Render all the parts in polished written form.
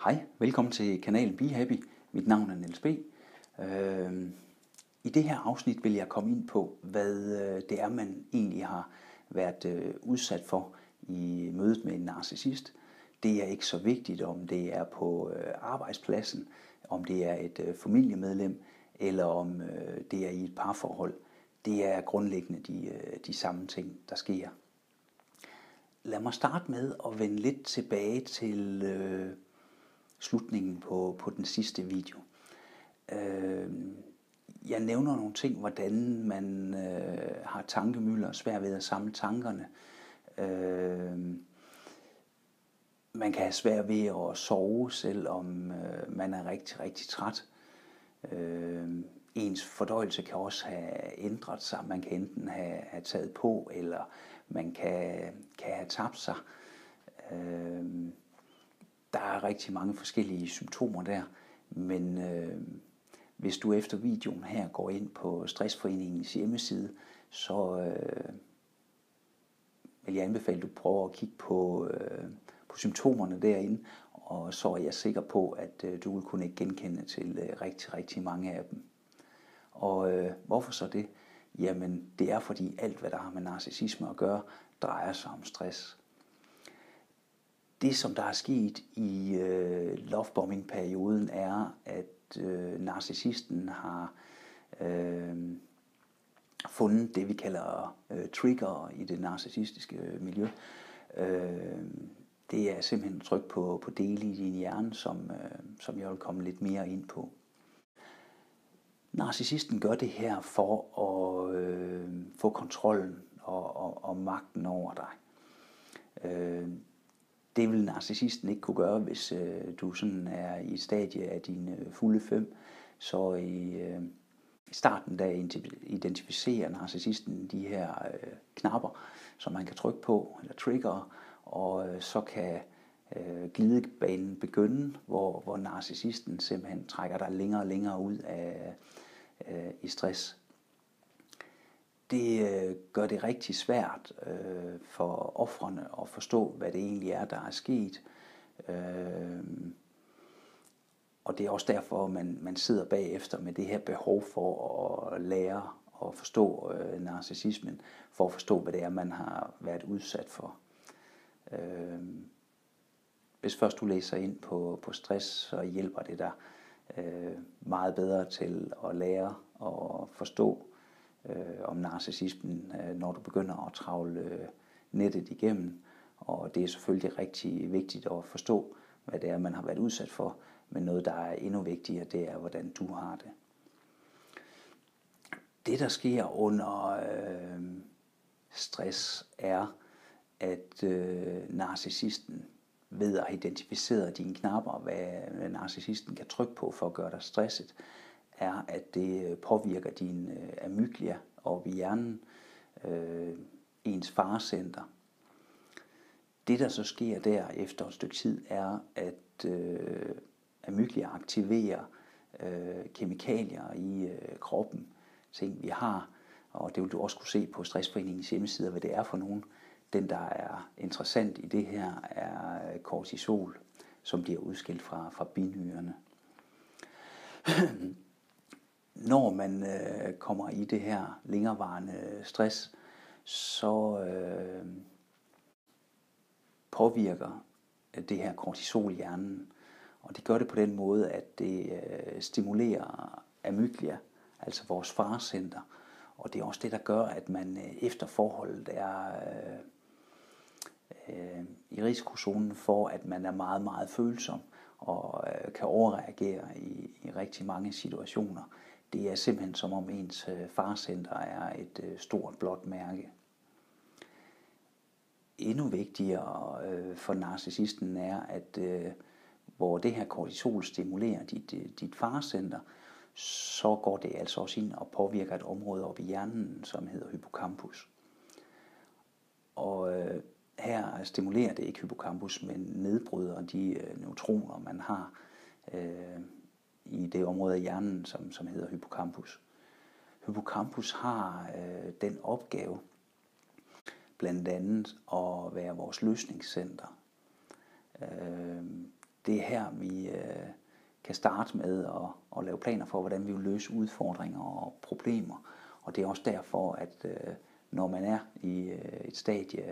Hej, velkommen til kanalen Be Happy. Mit navn er Niels B. I det her afsnit vil jeg komme ind på, hvad det er, man egentlig har været udsat for i mødet med en narcissist. Det er ikke så vigtigt, om det er på arbejdspladsen, om det er et familiemedlem, eller om det er i et parforhold. Det er grundlæggende de samme ting, der sker. Lad mig starte med at vende lidt tilbage til slutningen på den sidste video. Jeg nævner nogle ting, hvordan man har tankemylder og svært ved at samle tankerne. Man kan have svært ved at sove, selvom man er rigtig, rigtig træt. Ens fordøjelse kan også have ændret sig. Man kan enten have taget på, eller man kan have tabt sig. Der er rigtig mange forskellige symptomer der, men hvis du efter videoen her går ind på Stressforeningens hjemmeside, så vil jeg anbefale, at du prøver at kigge på symptomerne derinde, og så er jeg sikker på, at du vil kunne genkende til rigtig, rigtig mange af dem. Og hvorfor så det? Jamen, det er fordi alt, hvad der har med narcissisme at gøre, drejer sig om stress. Det, som der er sket i lovebombing-perioden, er, at narcissisten har fundet det, vi kalder trigger i det narcissistiske miljø. Det er simpelthen tryk på dele i din hjerne, som jeg vil komme lidt mere ind på. Narcissisten gør det her for at få kontrollen og magten over dig. Det vil narcissisten ikke kunne gøre, hvis du sådan er i et stadie af dine fulde 5. Så i starten der identificerer narcissisten de her knapper, som man kan trykke på, eller trigger, og så kan glidebanen begynde, hvor narcissisten simpelthen trækker dig længere og længere ud i stress. Det gør det rigtig svært for ofrene at forstå, hvad det egentlig er, der er sket. Og det er også derfor, man sidder bagefter med det her behov for at lære og forstå narcissismen, for at forstå, hvad det er, man har været udsat for. Hvis først du læser ind på stress, så hjælper det dig meget bedre til at lære og forstå om narcissismen, når du begynder at travle nettet igennem. Og det er selvfølgelig rigtig vigtigt at forstå, hvad det er, man har været udsat for, men noget, der er endnu vigtigere, det er, hvordan du har det. Det, der sker under stress, er, at narcissisten ved at identificere dine knapper, hvad narcissisten kan trykke på for at gøre dig stresset, er, at det påvirker din amygdala oppe i hjernen, ens farecenter. Det, der så sker der efter et stykke tid, er, at amygdala aktiverer kemikalier i kroppen, ting vi har, og det vil du også kunne se på Stressforeningens hjemmeside, hvad det er for nogen. Den, der er interessant i det her, er kortisol, som bliver udskilt fra binyrerne. Når man kommer i det her længerevarende stress, så påvirker det her kortisol hjernen. Og det gør det på den måde, at det stimulerer amygdala, altså vores farecenter. Og det er også det, der gør, at man efter forholdet er i risikozonen for, at man er meget, meget følsom og kan overreagere i rigtig mange situationer. Det er simpelthen som om ens farecenter er et stort blåt mærke. Endnu vigtigere for narcissisten er, at hvor det her kortisol stimulerer dit farecenter, så går det altså også ind og påvirker et område oppe i hjernen, som hedder hippocampus. Og her stimulerer det ikke hippocampus, men nedbryder de neutroner, man har i det område af hjernen, som hedder hippocampus. Hippocampus har den opgave, blandt andet at være vores løsningscenter. det er her, vi kan starte med at lave planer for, hvordan vi vil løse udfordringer og problemer. Og det er også derfor, at når man er i et stadie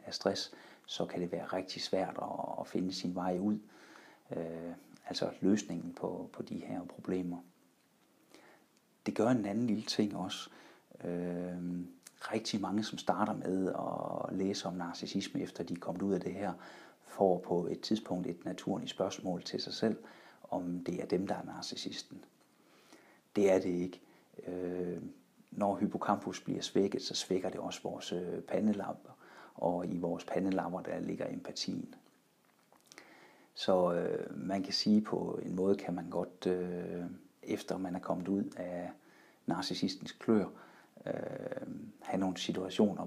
af stress, så kan det være rigtig svært at finde sin vej ud. Altså løsningen på de her problemer. Det gør en anden lille ting også. Rigtig mange, som starter med at læse om narcissisme, efter de er kommet ud af det her, får på et tidspunkt et naturligt spørgsmål til sig selv, om det er dem, der er narcissisten. Det er det ikke. Når hippocampus bliver svækket, så svækker det også vores pandelapper, og i vores pandelapper, der ligger empatien. Så man kan sige, på en måde kan man godt, efter man er kommet ud af narcissistens klør, have nogle situationer,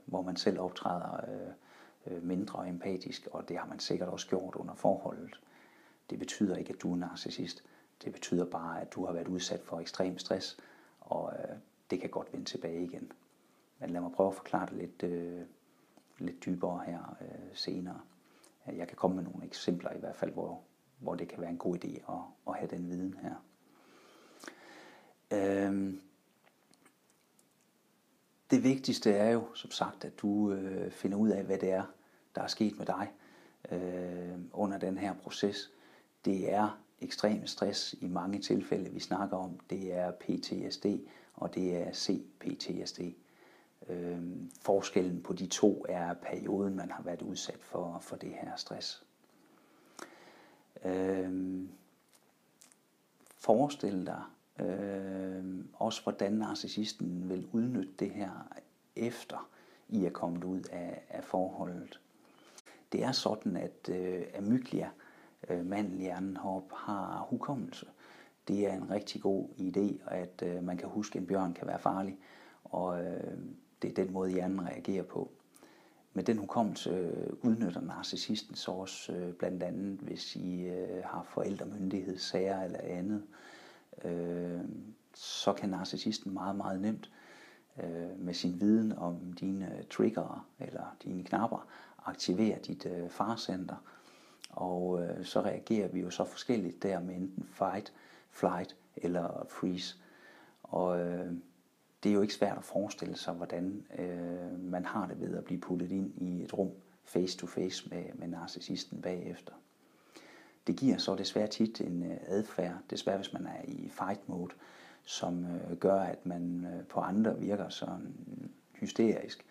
hvor man selv optræder mindre empatisk, og det har man sikkert også gjort under forholdet. Det betyder ikke, at du er narcissist. Det betyder bare, at du har været udsat for ekstrem stress, og det kan godt vende tilbage igen. Men lad mig prøve at forklare det lidt dybere her senere. Jeg kan komme med nogle eksempler i hvert fald, hvor det kan være en god idé at have den viden her. Det vigtigste er jo, som sagt, at du finder ud af, hvad det er, der er sket med dig under den her proces. Det er ekstrem stress i mange tilfælde, vi snakker om. Det er PTSD, og det er CPTSD. Forskellen på de to er perioden, man har været udsat for det her stress. Forestil dig også, hvordan narcissisten vil udnytte det her, efter I er kommet ud af forholdet. Det er sådan, at amygdala, mandelhjernen heroppe, har hukommelse. Det er en rigtig god idé, at man kan huske, at en bjørn kan være farlig, og det er den måde, hjernen reagerer på. Men den hukommelse udnytter narcissisten så også blandt andet, hvis I har forældremyndighedssager eller andet. Så kan narcissisten meget, meget nemt med sin viden om dine trigger eller dine knapper aktivere dit farecenter. Og så reagerer vi jo så forskelligt der med enten fight, flight eller freeze. Og det er jo ikke svært at forestille sig, hvordan man har det ved at blive puttet ind i et rum face to face med narcissisten bagefter. Det giver så desværre tit en adfærd, desværre hvis man er i fight mode, som gør, at man på andre virker sådan hysterisk,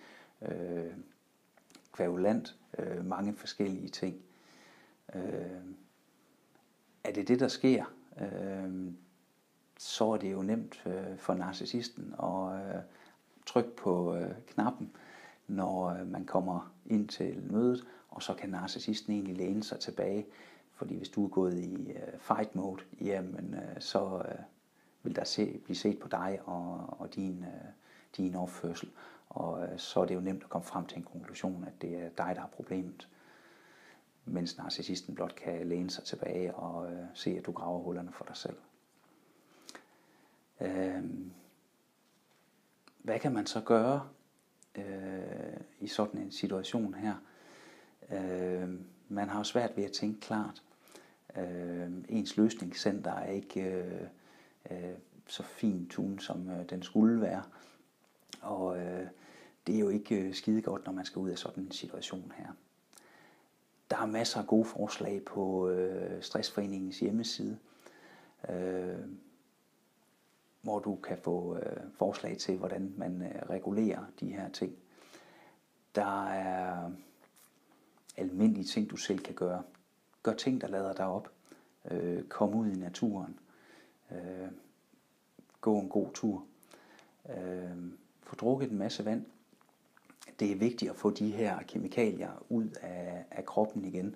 kværulant, mange forskellige ting. Er det det, der sker, så er det jo nemt for narcissisten at trykke på knappen, når man kommer ind til mødet, og så kan narcissisten egentlig læne sig tilbage. Fordi hvis du er gået i fight mode, jamen, så vil der blive set på dig og din opførsel. Og så er det jo nemt at komme frem til en konklusion, at det er dig, der har problemet. Mens narcissisten blot kan læne sig tilbage og se, at du graver hullerne for dig selv. Hvad kan man så gøre i sådan en situation her? Man har jo svært ved at tænke klart. Ens løsningscenter er ikke så fint tunet, som den skulle være. Og det er jo ikke skide godt, når man skal ud af sådan en situation her. Der er masser af gode forslag på Stressforeningens hjemmeside, hvor du kan få forslag til, hvordan man regulerer de her ting. Der er almindelige ting, du selv kan gøre. Gør ting, der lader dig op. Kom ud i naturen. Gå en god tur. Få drukket en masse vand. Det er vigtigt at få de her kemikalier ud af kroppen igen.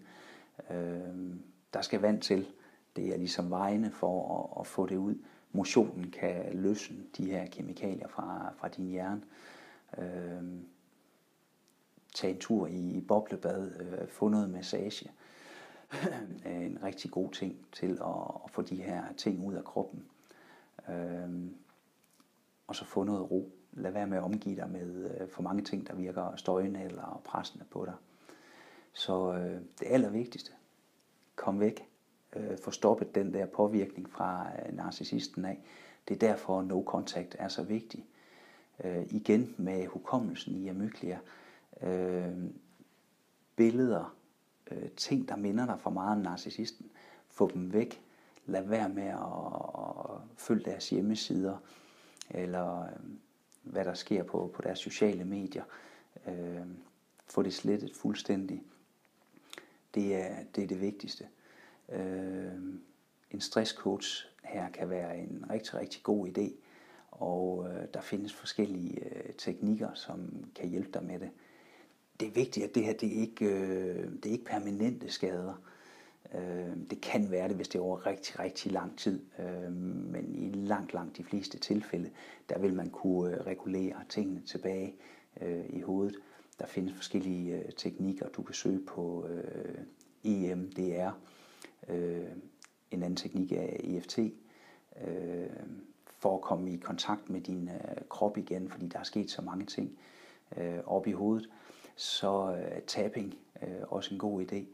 Der skal vand til. Det er ligesom vejene for at få det ud. Motionen kan løsne de her kemikalier fra din hjerne. Tag en tur i boblebad. Få noget massage. En rigtig god ting til at få de her ting ud af kroppen. Og så få noget ro. Lad være med at omgive dig med for mange ting, der virker støjende eller pressende på dig. Så det allervigtigste. komme væk, få stoppet den der påvirkning fra narcissisten af. Det er derfor no contact er så vigtig. Igen med hukommelsen i amygdala. Billeder, ting der minder dig for meget om narcissisten, få dem væk. Lad være med at følge deres hjemmesider, eller hvad der sker på deres sociale medier. Få det slettet fuldstændig. Det er det vigtigste. En stresscoach her kan være en rigtig, rigtig god idé, og der findes forskellige teknikker, som kan hjælpe dig med det. Det er vigtigt, at det her det er ikke permanente skader. Det kan være det, hvis det er over rigtig, rigtig lang tid, men i langt de fleste tilfælde, der vil man kunne regulere tingene tilbage i hovedet. Der findes forskellige teknikker, du kan søge på EMDR. En anden teknik er EFT, for at komme i kontakt med din krop igen, fordi der er sket så mange ting op i hovedet. Så tapping også en god idé.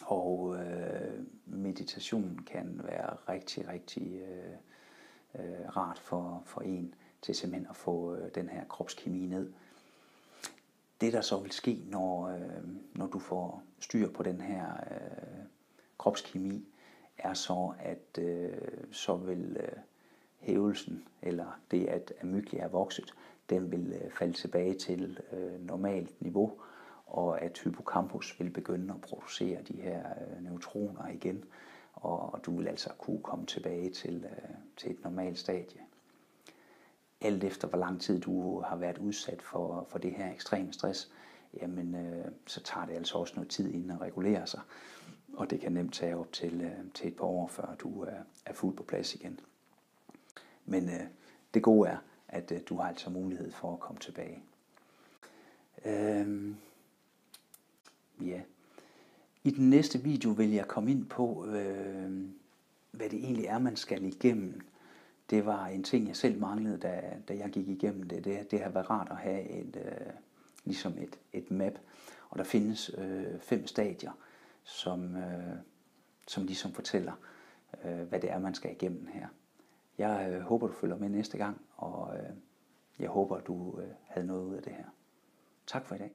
Og meditation kan være rigtig, rigtig rart for en til simpelthen at få den her kropskemi ned. Det der så vil ske, når du får styr på den her kropskemi, er så, at så vil hævelsen, eller det at amygdala er vokset, den vil falde tilbage til normalt niveau, og at hippocampus vil begynde at producere de her neutroner igen, og du vil altså kunne komme tilbage til et normalt stadie. Alt efter hvor lang tid du har været udsat for det her ekstreme stress, jamen så tager det altså også noget tid inden at regulere sig, og det kan nemt tage op til et par år, før du er fuldt på plads igen. Men det gode er, at du har altså mulighed for at komme tilbage. Ja. I den næste video vil jeg komme ind på, hvad det egentlig er, man skal igennem. Det var en ting, jeg selv manglede, da jeg gik igennem det. Det har været rart at have ligesom et map. Og der findes 5 stadier, som ligesom fortæller, hvad det er, man skal igennem her. Jeg håber, du følger med næste gang, og jeg håber, du havde noget ud af det her. Tak for i dag.